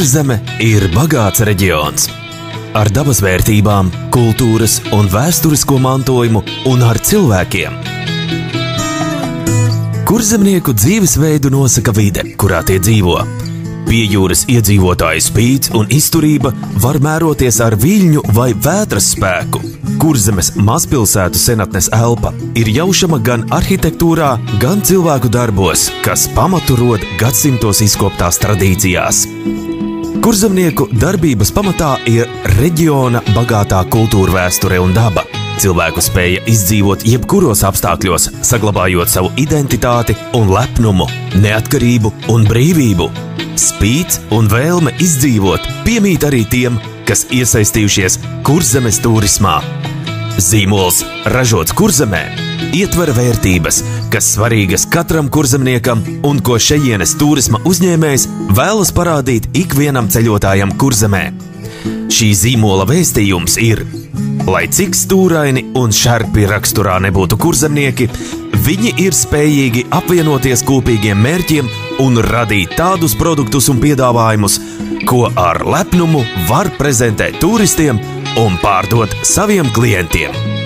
Kurzeme ir bagāts reģions ar dabas vērtībām, kultūras un vēsturisko mantojumu un ar cilvēkiem. Kurzemnieku dzīvesveidu nosaka vide, kurā tie dzīvo. Pie jūras iedzīvotāju spīdz un izturība var mēroties ar viļņu vai vētras spēku. Kurzemes mazpilsētu senatnes elpa ir jaušama gan arhitektūrā, gan cilvēku darbos, kas pamatu rod gadsimtos izkoptās tradīcijās. Kurzemnieku darbības pamatā ir reģiona bagātā kultūra vēsture un daba. Cilvēku spēja izdzīvot jebkuros apstākļos, saglabājot savu identitāti un lepnumu, neatkarību un brīvību. Spīds un vēlme izdzīvot piemīt arī tiem, kas iesaistījušies Kurzemes turismā. Zīmols ražots Kurzemē ietver vērtības, kas svarīgas katram kurzemniekam un ko šejienes turisma uzņēmējs vēlas parādīt ikvienam ceļotājam Kurzemē. Šī zīmola vēstījums ir: lai cik stūraini un šarpi raksturā nebūtu kurzemnieki, viņi ir spējīgi apvienoties kopīgiem mērķiem un radīt tādus produktus un piedāvājumus, ko ar lepnumu var prezentēt turistiem un pārdot saviem klientiem.